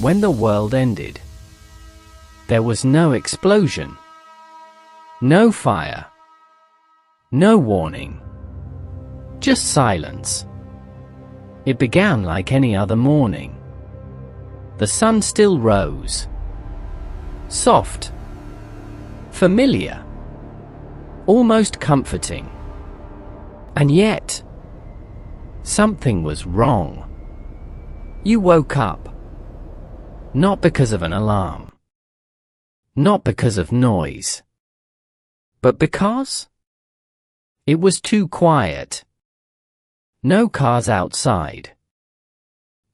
When the world ended, there was no explosion, no fire, no warning, just silence. It began like any other morning. The sun still rose. Soft, familiar, almost comforting. And yet, something was wrong. You woke up. Not because of an alarm. Not because of noise. But because it was too quiet. No cars outside.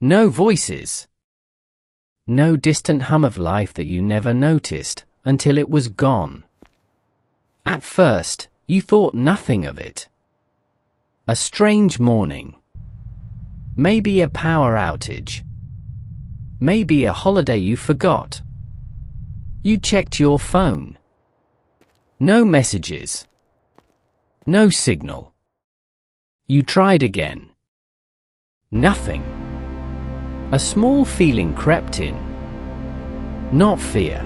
No voices. No distant hum of life that you never noticed until it was gone. At first, you thought nothing of it. A strange morning. Maybe a power outage. Maybe a holiday you forgot. You checked your phone. No messages. No signal. You tried again. Nothing. A small feeling crept in. Not fear.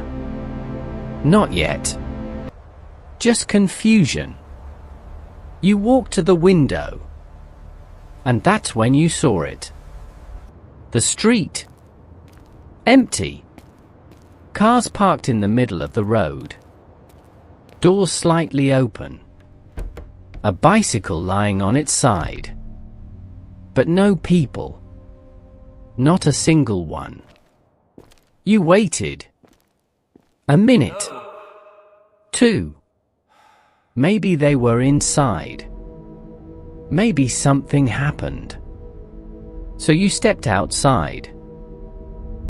Not yet. Just confusion. You walked to the window. And that's when you saw it. The street. Empty. Cars parked in the middle of the road. Doors slightly open. A bicycle lying on its side. But no people. Not a single one. You waited. A minute. 2. Maybe they were inside. Maybe something happened. So you stepped outside.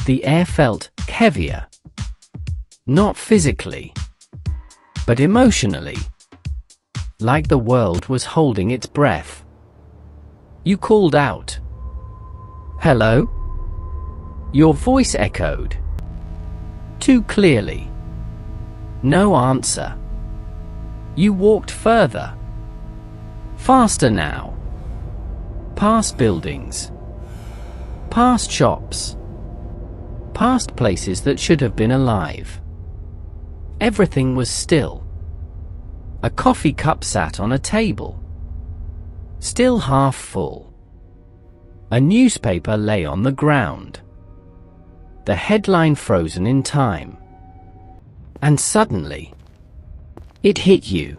The air felt heavier. Not physically, but emotionally. Like the world was holding its breath. You called out. Hello? Your voice echoed. Too clearly. No answer. You walked further. Faster now. Past buildings. Past shops. Past places that should have been alive. Everything was still. A coffee cup sat on a table. Still half full. A newspaper lay on the ground. The headline frozen in time. And suddenly, it hit you.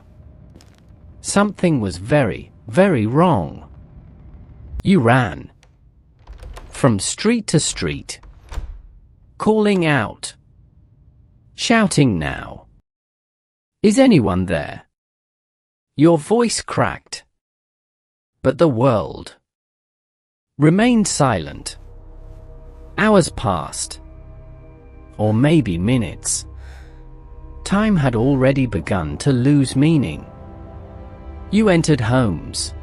Something was very, very wrong. You ran. From street to street. Calling out. Shouting now. Is anyone there? Your voice cracked. But the world remained silent. Hours passed. Or maybe minutes. Time had already begun to lose meaning. You entered homes.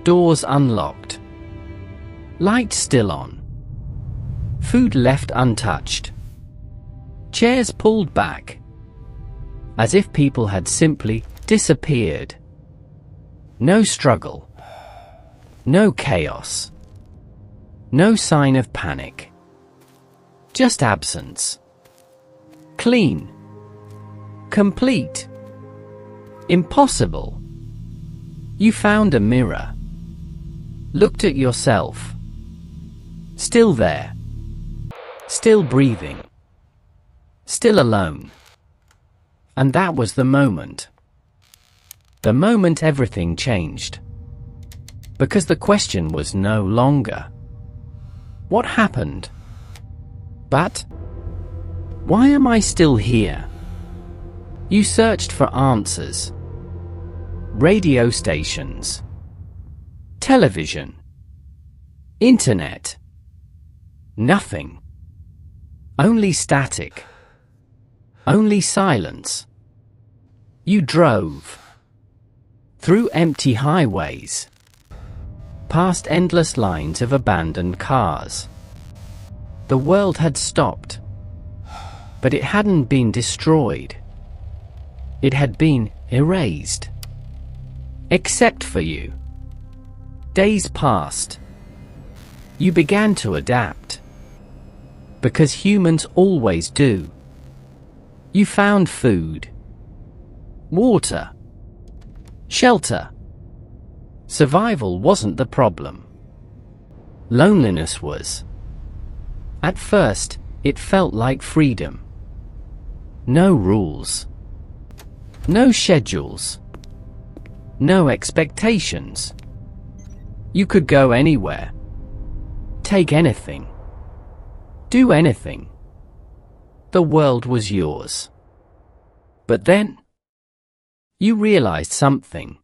Doors unlocked. Lights still on. Food left untouched. Chairs pulled back. As if people had simply disappeared. No struggle. No chaos. No sign of panic. Just absence. Clean. Complete. Impossible. You found a mirror. Looked at yourself. Still there. Still breathing. Still alone. And that was the moment. The moment everything changed. Because the question was no longer, what happened? But, why am I still here? You searched for answers. Radio stations. Television. Internet. Nothing. Only static. Only silence. You drove. Through empty highways. Past endless lines of abandoned cars. The world had stopped. But it hadn't been destroyed. It had been erased. Except for you. Days passed. You began to adapt. Because humans always do. You found food, water, shelter. Survival wasn't the problem. Loneliness was. At first, it felt like freedom. No rules. No schedules. No expectations. You could go anywhere. Take anything. Do anything. The world was yours. But then, you realized something.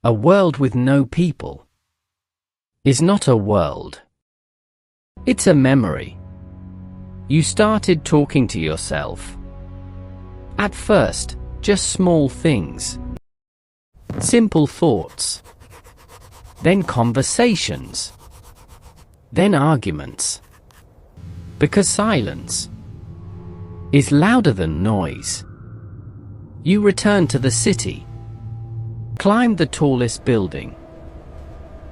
A world with no people is not a world. It's a memory. You started talking to yourself. At first, just small things. Simple thoughts. Then conversations. Then arguments. Because silence is louder than noise. You returned to the city. Climbed the tallest building.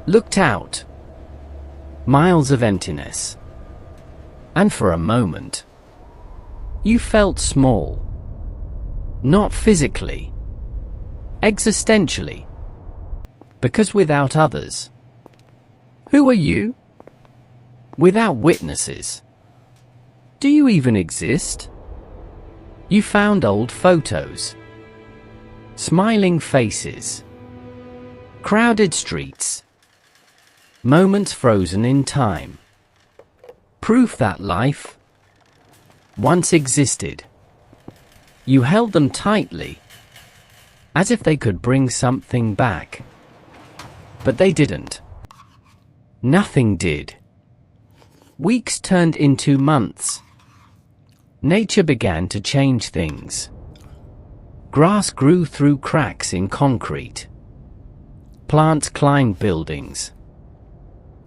Looked out. Miles of emptiness. And for a moment, you felt small. Not physically. Existentially. Because without others, who are you? Without witnesses, do you even exist? You found old photos. Smiling faces. Crowded streets. Moments frozen in time. Proof that life once existed. You held them tightly, as if they could bring something back. But they didn't. Nothing did. Weeks turned into months. Nature began to change things. Grass grew through cracks in concrete. Plants climbed buildings.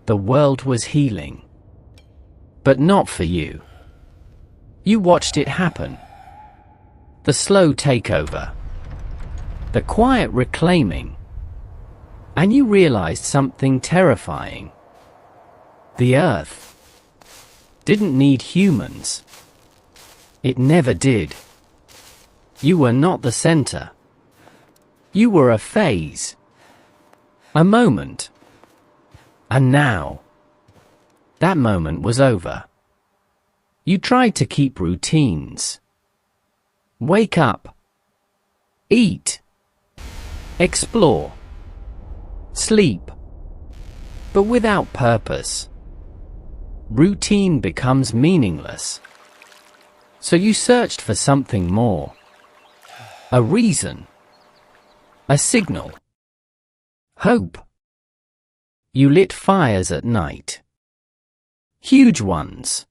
The world was healing. But not for you. You watched it happen. The slow takeover. The quiet reclaiming. And you realized something terrifying. The Earth didn't need humans. It never did. You were not the center. You were a phase. A moment. And now, that moment was over. You tried to keep routines. Wake up. Eat. Explore. Sleep. But without purpose. Routine becomes meaningless. So you searched for something more. A reason. A signal. Hope. You lit fires at night. Huge ones.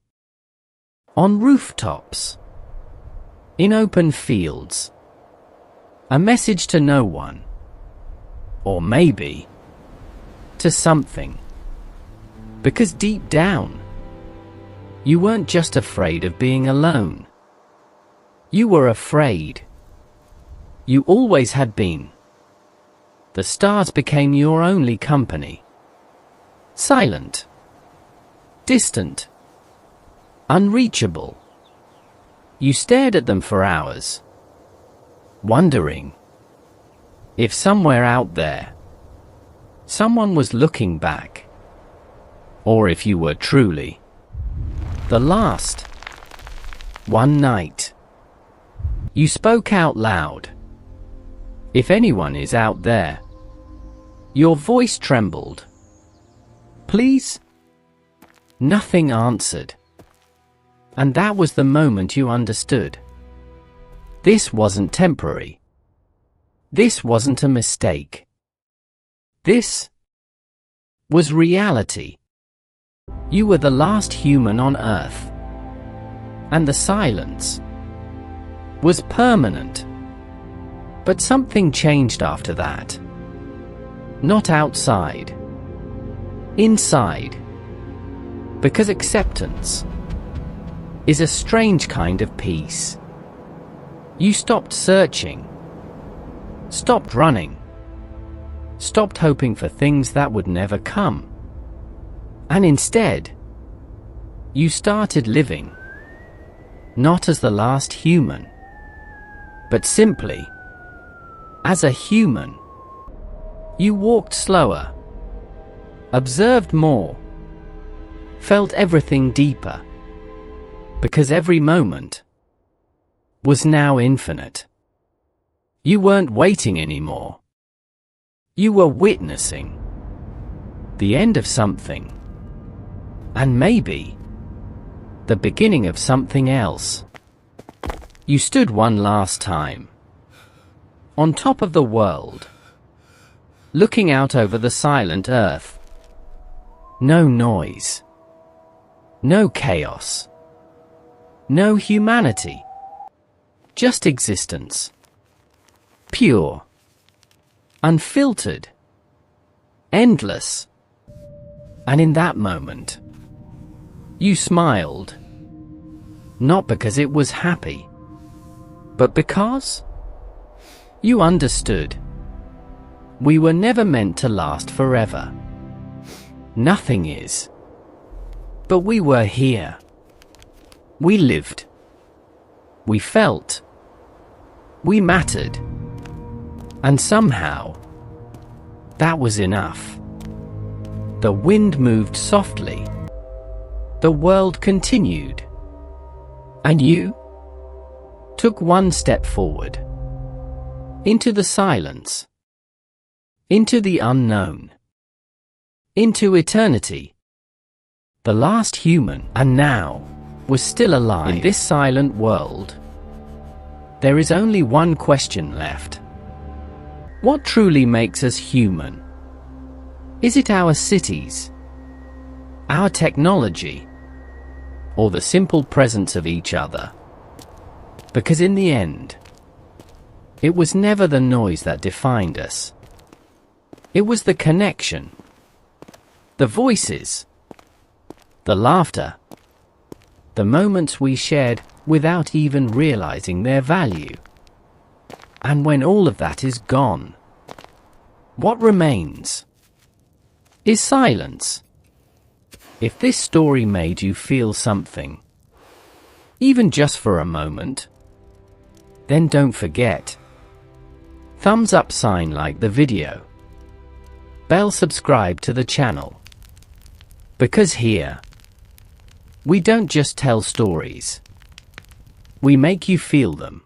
On rooftops. In open fields. A message to no one. Or maybe to something. Because deep down, you weren't just afraid of being alone. You were afraid. You always had been. The stars became your only company. Silent. Distant. Unreachable. You stared at them for hours. Wondering if somewhere out there, someone was looking back. Or if you were truly the last. One night, you spoke out loud. If anyone is out there. Your voice trembled. Please? Nothing answered. And that was the moment you understood. This wasn't temporary. This wasn't a mistake. This was reality. You were the last human on Earth. And the silence was permanent. But something changed after that. Not outside. Inside. Because acceptance is a strange kind of peace. You stopped searching. Stopped running. Stopped hoping for things that would never come. And instead, You started living, not as the last human, but simply as a human. You walked slower, observed more, felt everything deeper, because every moment was now infinite. You weren't waiting anymore. You were witnessing the end of something, and maybe the beginning of something else. You stood one last time, on top of the world, looking out over the silent earth. No noise, no chaos, no humanity, just existence. Pure, unfiltered, endless. And in that moment, you smiled. Not because it was happy, but because you understood. We were never meant to last forever. Nothing is. But we were here. We lived. We felt. We mattered. And somehow, that was enough. The wind moved softly. The world continued. And you took one step forward. Into the silence. Into the unknown. Into eternity. The last human, and now, was still alive. In this silent world, there is only one question left. What truly makes us human? Is it our cities, our technology, or the simple presence of each other? Because in the end, it was never the noise that defined us. It was the connection, the voices, the laughter, the moments we shared without even realizing their value. And when all of that is gone, what remains is silence. If this story made you feel something, even just for a moment, then don't forget. Thumbs up sign, like the video. Bell, subscribe to the channel. Because here, we don't just tell stories. We make you feel them.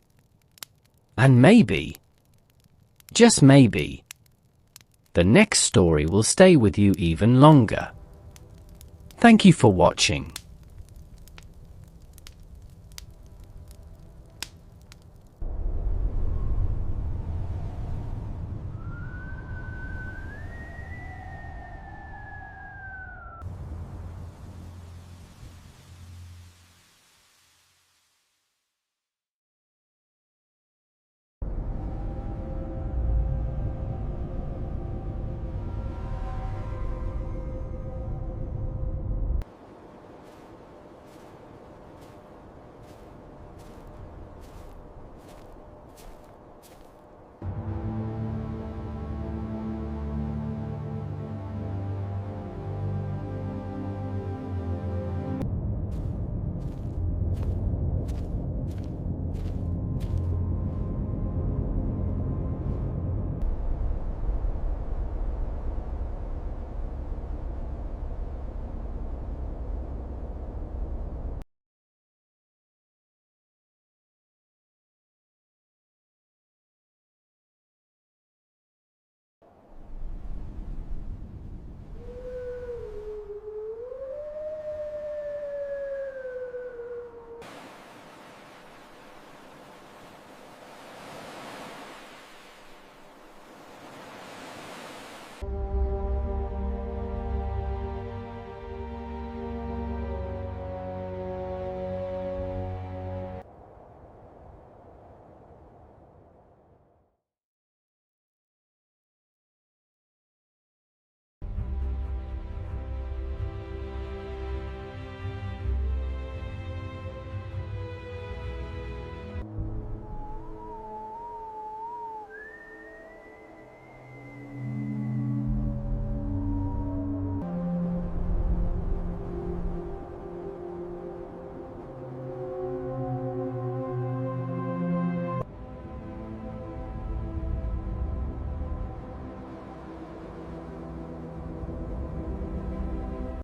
And maybe, just maybe, the next story will stay with you even longer. Thank you for watching.